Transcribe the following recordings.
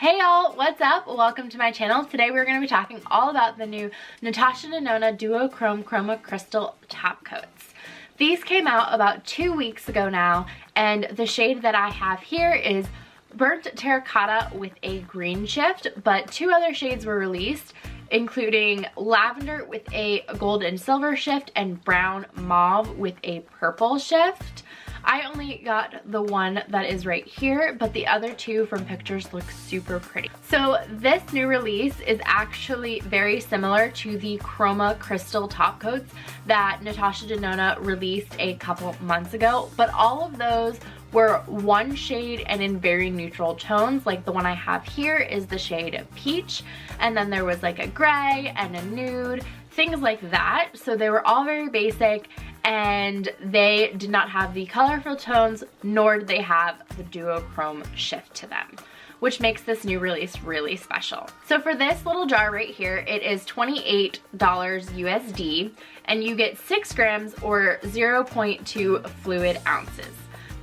Hey y'all, what's up? Welcome to my channel. Today we're going to be talking all about the new Natasha Denona Duochrome Chroma Crystal Top Coats. These came out about 2 weeks ago now, and the shade that I have here is Burnt Terracotta with a green shift, but 2 other shades were released, including lavender with a gold and silver shift and brown mauve with a purple shift. I only got the one that is right here, but the other 2 from pictures look super pretty. So this new release is actually very similar to the Chroma Crystal Top Coats that Natasha Denona released a couple months ago, but all of those were one shade and in very neutral tones. Like the one I have here is the shade Peach, and then there was like a gray and a nude, things like that. So they were all very basic, and they did not have the colorful tones, nor did they have the duochrome shift to them, which makes this new release really special. So for this little jar right here, it is $28 USD, and you get 6 grams or 0.2 fluid ounces.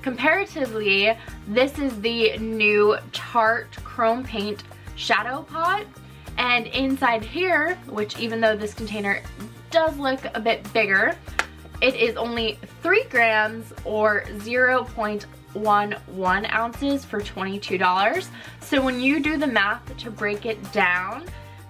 Comparatively, this is the new Tarte Chrome Paint Shadow Pot, and inside here, which even though this container does look a bit bigger, it is only 3 grams or 0.11 ounces for $22. So when you do the math to break it down,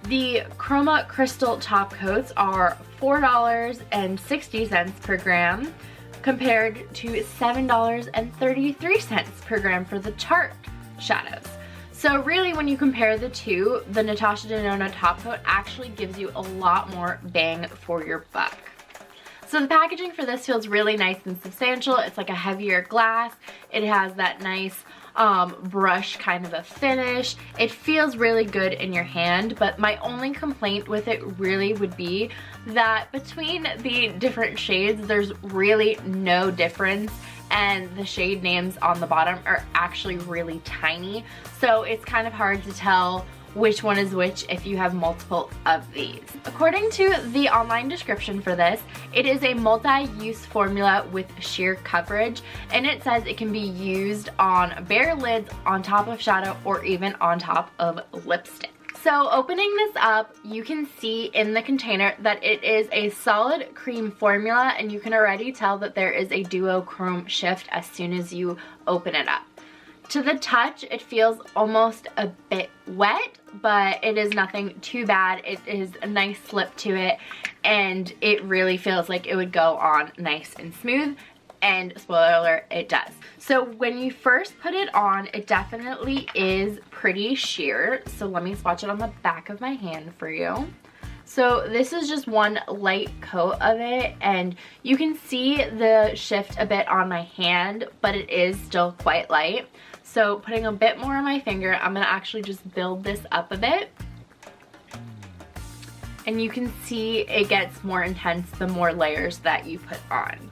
the Chroma Crystal Top Coats are $4.60 per gram compared to $7.33 per gram for the Tarte shadows. So really, when you compare the two, the Natasha Denona Top Coat actually gives you a lot more bang for your buck. So the packaging for this feels really nice and substantial. It's like a heavier glass. It has that nice brush kind of a finish. It feels really good in your hand, but my only complaint with it really would be that between the different shades, there's really no difference, and the shade names on the bottom are actually really tiny. So it's kind of hard to tell which one is which if you have multiple of these. According to the online description for this, it is a multi-use formula with sheer coverage, and it says it can be used on bare lids, on top of shadow, or even on top of lipstick. So opening this up, you can see in the container that it is a solid cream formula, and you can already tell that there is a duochrome shift as soon as you open it up. To the touch, it feels almost a bit wet, but it is nothing too bad. It is a nice slip to it, and it really feels like it would go on nice and smooth, and spoiler alert, it does. So when you first put it on, it definitely is pretty sheer. So let me swatch it on the back of my hand for you. So this is just one light coat of it, and you can see the shift a bit on my hand, but it is still quite light. So putting a bit more on my finger, I'm gonna actually just build this up a bit. And you can see it gets more intense the more layers that you put on.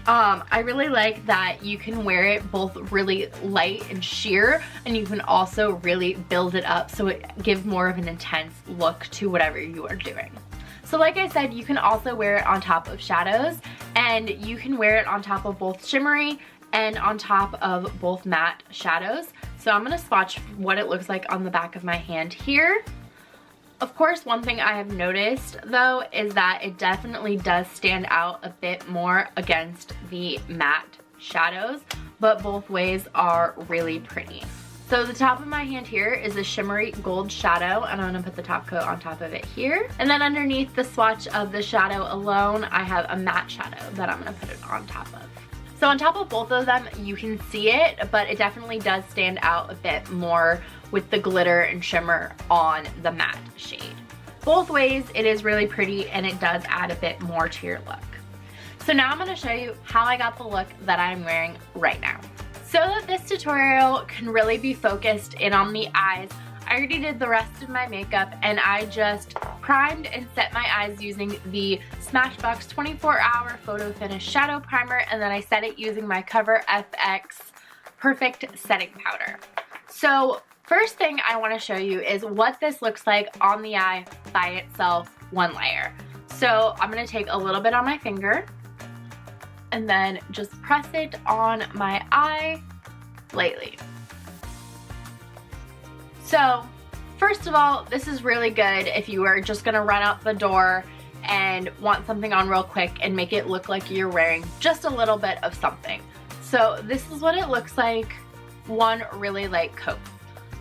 I really like that you can wear it both really light and sheer, and you can also really build it up so it gives more of an intense look to whatever you are doing. So like I said, you can also wear it on top of shadows, and you can wear it on top of both shimmery and on top of both matte shadows. So I'm gonna swatch what it looks like on the back of my hand here. Of course, one thing I have noticed though is that it definitely does stand out a bit more against the matte shadows, but both ways are really pretty. So the top of my hand here is a shimmery gold shadow, and I'm gonna put the top coat on top of it here. And then underneath the swatch of the shadow alone, I have a matte shadow that I'm gonna put it on top of. So on top of both of them, you can see it, but it definitely does stand out a bit more with the glitter and shimmer on the matte shade. Both ways, it is really pretty, and it does add a bit more to your look. So now I'm gonna show you how I got the look that I'm wearing right now. So that this tutorial can really be focused in on the eyes, I already did the rest of my makeup, and I just primed and set my eyes using the Smashbox 24-hour Photo Finish Shadow Primer, and then I set it using my Cover FX Perfect Setting Powder. So first thing I want to show you is what this looks like on the eye by itself, one layer. So I'm going to take a little bit on my finger and then just press it on my eye lightly. So first of all, this is really good if you are just gonna run out the door and want something on real quick and make it look like you're wearing just a little bit of something. So this is what it looks like, one really light coat.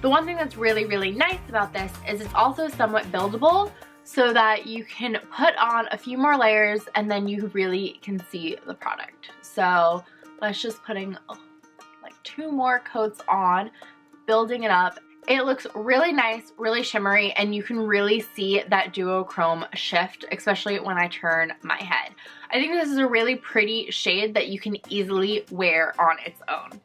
The one thing that's really, really nice about this is it's also somewhat buildable so that you can put on a few more layers and then you really can see the product. So let's just putting like 2 more coats on, building it up. It looks really nice, really shimmery, and you can really see that duochrome shift, especially when I turn my head. I think this is a really pretty shade that you can easily wear on its own.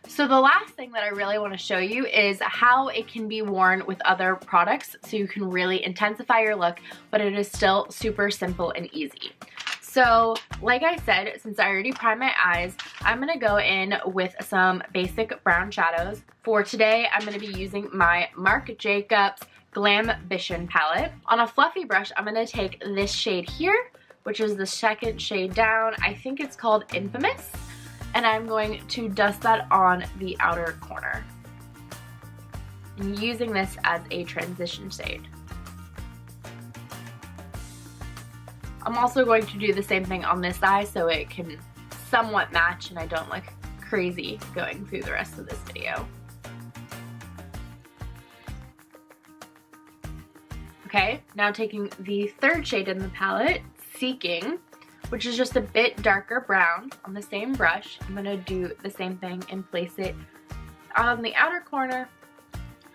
So the last thing that I really want to show you is how it can be worn with other products so you can really intensify your look, but it is still super simple and easy. So like I said, since I already primed my eyes, I'm going to go in with some basic brown shadows. For today, I'm going to be using my Marc Jacobs Glambition palette. On a fluffy brush, I'm going to take this shade here, which is the second shade down. I think it's called Infamous. And I'm going to dust that on the outer corner. I'm using this as a transition shade. I'm also going to do the same thing on this eye so it can somewhat match and I don't look crazy going through the rest of this video. Okay, now taking the third shade in the palette, Seeking, which is just a bit darker brown on the same brush. I'm going to do the same thing and place it on the outer corner,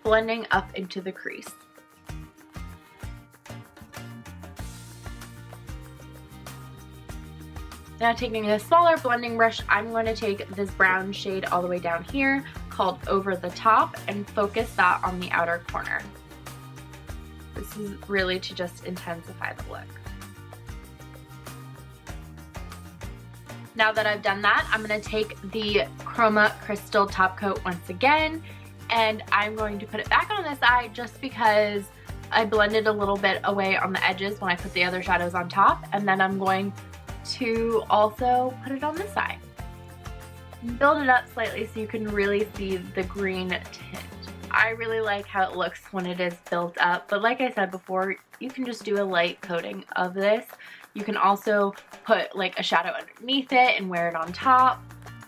blending up into the crease. Now taking a smaller blending brush, I'm going to take this brown shade all the way down here called Over the Top and focus that on the outer corner. This is really to just intensify the look. Now that I've done that, I'm going to take the Chroma Crystal top coat once again and I'm going to put it back on this eye just because I blended a little bit away on the edges when I put the other shadows on top, and then I'm going to also put it on this eye. Build it up slightly so you can really see the green tint. I really like how it looks when it is built up, but like I said before, you can just do a light coating of this. You can also put like a shadow underneath it and wear it on top.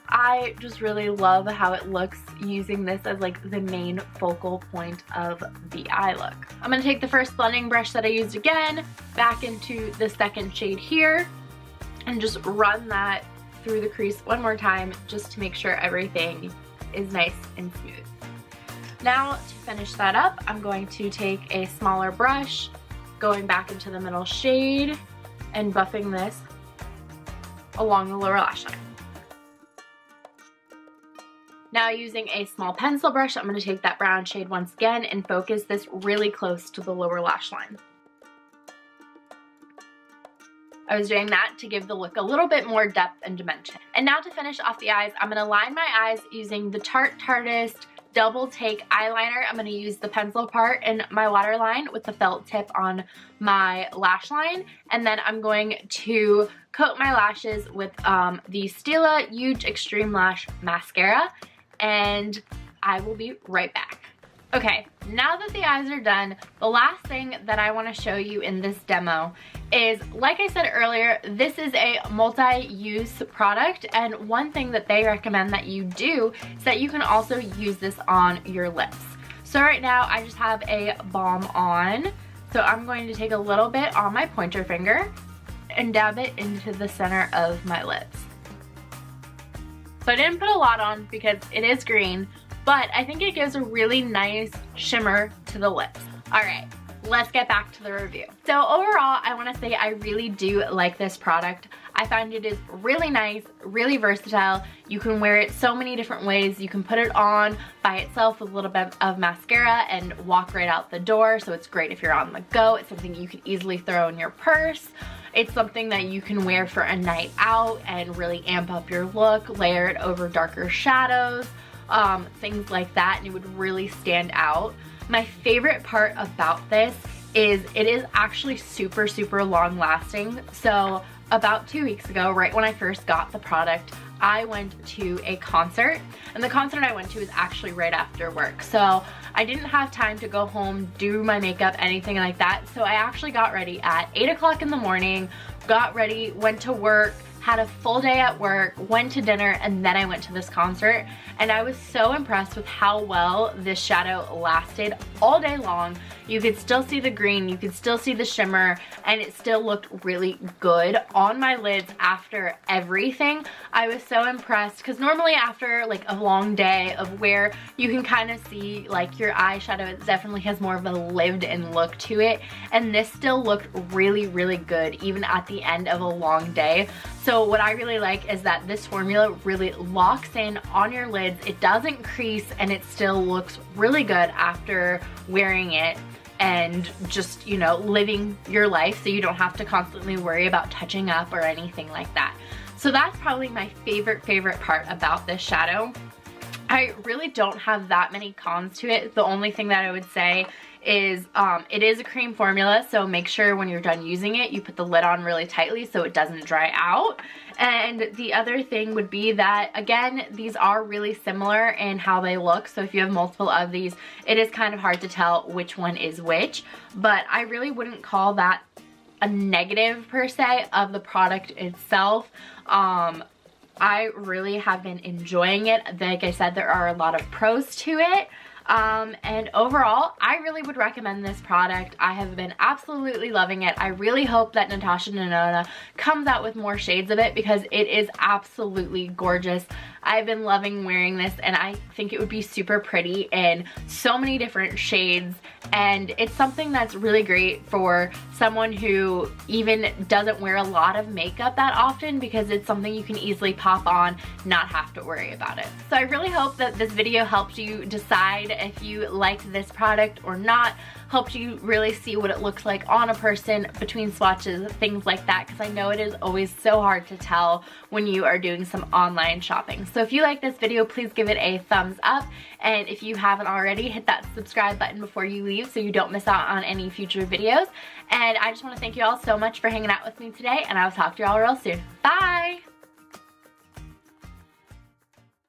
I just really love how it looks using this as like the main focal point of the eye look. I'm going to take the first blending brush that I used again back into the second shade here and just run that through the crease one more time just to make sure everything is nice and smooth. Now to finish that up, I'm going to take a smaller brush, going back into the middle shade and buffing this along the lower lash line. Now using a small pencil brush, I'm going to take that brown shade once again and focus this really close to the lower lash line. I was doing that to give the look a little bit more depth and dimension. And now to finish off the eyes, I'm going to line my eyes using the Tarte Tarteist Double Take eyeliner. I'm going to use the pencil part in my waterline with the felt tip on my lash line. And then I'm going to coat my lashes with the Stila Huge Extreme Lash Mascara. And I will be right back. Okay, now that the eyes are done, the last thing that I want to show you in this demo is, like I said earlier, this is a multi-use product, and one thing that they recommend that you do is that you can also use this on your lips. So right now I just have a balm on, so I'm going to take a little bit on my pointer finger and dab it into the center of my lips. So I didn't put a lot on because it is green, but I think it gives a really nice shimmer to the lips. All right, let's get back to the review. So overall, I want to say I really do like this product. I find it is really nice, really versatile. You can wear it so many different ways. You can put it on by itself with a little bit of mascara and walk right out the door. So it's great if you're on the go. It's something you can easily throw in your purse. It's something that you can wear for a night out and really amp up your look, layer it over darker shadows, things like that, and it would really stand out. My favorite part about this is it is actually super long lasting. So about 2 weeks ago, right when I first got the product, I went to a concert, and the concert I went to was actually right after work. So I didn't have time to go home, do my makeup, anything like that. So I actually got ready at 8 o'clock in the morning, got ready, went to work, had a full day at work, went to dinner, and then I went to this concert. And I was so impressed with how well this shadow lasted all day long. You could still see the green, you could still see the shimmer, and it still looked really good on my lids after everything. I was so impressed because normally after like a long day of wear, you can kind of see like your eyeshadow, it definitely has more of a lived in look to it. And this still looked really, really good even at the end of a long day. So what I really like is that this formula really locks in on your lids. It doesn't crease, and it still looks really good after wearing it and just, you know, living your life, so you don't have to constantly worry about touching up or anything like that. So that's probably my favorite part about this shadow. I really don't have that many cons to it. The only thing that I would say is it is a cream formula, so make sure when you're done using it, you put the lid on really tightly so it doesn't dry out. And the other thing would be that, again, these are really similar in how they look. So if you have multiple of these, it is kind of hard to tell which one is which. But I really wouldn't call that a negative per se of the product itself. I really have been enjoying it. Like I said, there are a lot of pros to it. And overall, I really would recommend this product. I have been absolutely loving it. I really hope that Natasha Denona comes out with more shades of it because it is absolutely gorgeous. I've been loving wearing this, and I think it would be super pretty in so many different shades, and it's something that's really great for someone who even doesn't wear a lot of makeup that often, because it's something you can easily pop on, not have to worry about it. So I really hope that this video helped you decide if you liked this product or not, helped you really see what it looks like on a person between swatches, things like that, because I know it is always so hard to tell when you are doing some online shopping. So if you like this video, please give it a thumbs up, and if you haven't already, hit that subscribe button before you leave so you don't miss out on any future videos. And I just want to thank you all so much for hanging out with me today, and I'll talk to you all real soon. Bye!